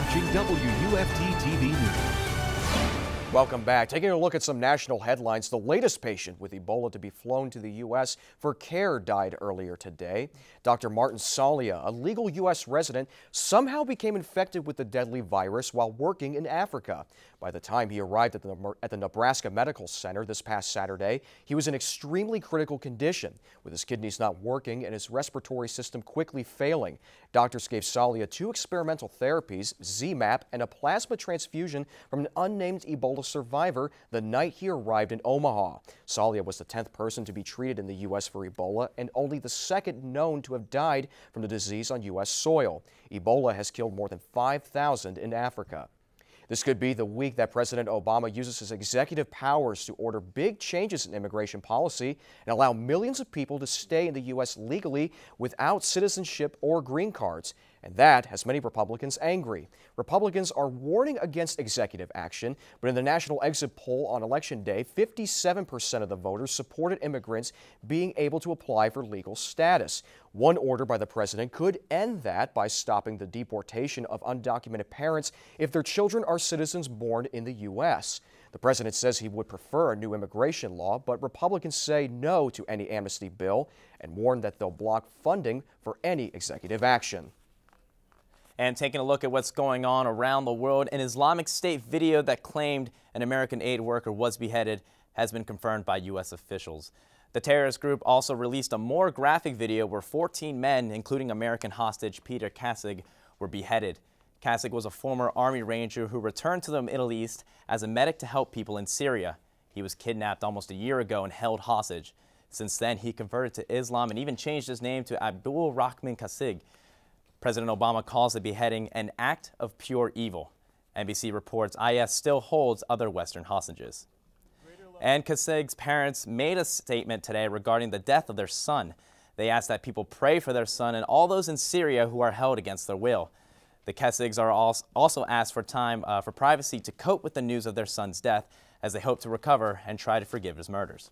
watching WUFT TV News. Welcome back. Taking a look at some national headlines, the latest patient with Ebola to be flown to the U.S. for care died earlier today. Dr. Martin Salia, a legal U.S. resident, somehow became infected with the deadly virus while working in Africa. By the time he arrived at the Nebraska Medical Center this past Saturday, he was in extremely critical condition, with his kidneys not working and his respiratory system quickly failing. Doctors gave Salia 2 experimental therapies, ZMapp, and a plasma transfusion from an unnamed Ebola survivor the night he arrived in Omaha. Salia was the 10th person to be treated in the U.S. for Ebola and only the 2nd known to have died from the disease on U.S. soil. Ebola has killed more than 5,000 in Africa. This could be the week that President Obama uses his executive powers to order big changes in immigration policy and allow millions of people to stay in the U.S. legally without citizenship or green cards. And that has many Republicans angry. Republicans are warning against executive action, but in the national exit poll on Election Day, 57% of the voters supported immigrants being able to apply for legal status. One order by the president could end that by stopping the deportation of undocumented parents if their children are citizens born in the U.S. The president says he would prefer a new immigration law, but Republicans say no to any amnesty bill and warn that they'll block funding for any executive action. And taking a look at what's going on around the world, an Islamic State video that claimed an American aid worker was beheaded has been confirmed by U.S. officials. The terrorist group also released a more graphic video where 14 men, including American hostage Peter Kassig, were beheaded. Kassig was a former Army Ranger who returned to the Middle East as a medic to help people in Syria. He was kidnapped almost a year ago and held hostage. Since then, he converted to Islam and even changed his name to Abdul Rahman Kassig. President Obama calls the beheading an act of pure evil. NBC reports IS still holds other Western hostages. And Kassig's parents made a statement today regarding the death of their son. They asked that people pray for their son and all those in Syria who are held against their will. The Kassigs are also asked for time for privacy to cope with the news of their son's death as they hope to recover and try to forgive his murders.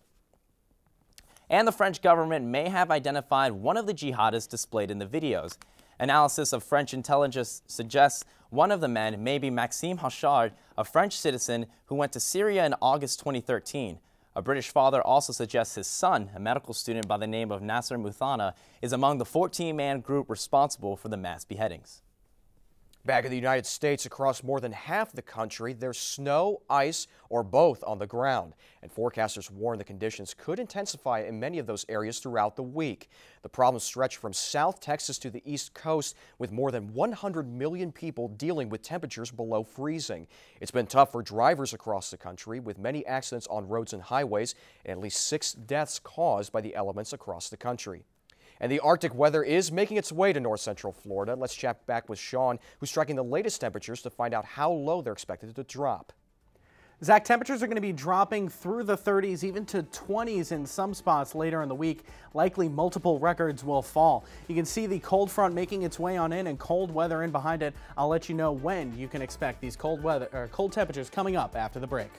And the French government may have identified one of the jihadists displayed in the videos. Analysis of French intelligence suggests one of the men may be Maxime Hachard, a French citizen who went to Syria in August 2013. A British father also suggests his son, a medical student by the name of Nasser Muthana, is among the 14-man group responsible for the mass beheadings. Back in the United States, across more than half the country, there's snow, ice, or both on the ground. And forecasters warn the conditions could intensify in many of those areas throughout the week. The problems stretch from South Texas to the East Coast, with more than 100 million people dealing with temperatures below freezing. It's been tough for drivers across the country, with many accidents on roads and highways, and at least 6 deaths caused by the elements across the country. And the Arctic weather is making its way to north-central Florida. Let's chat back with Sean, who's tracking the latest temperatures to find out how low they're expected to drop. Zach, temperatures are going to be dropping through the 30s, even to 20s in some spots later in the week. Likely multiple records will fall. You can see the cold front making its way on in and cold weather in behind it. I'll let you know when you can expect these cold temperatures coming up after the break.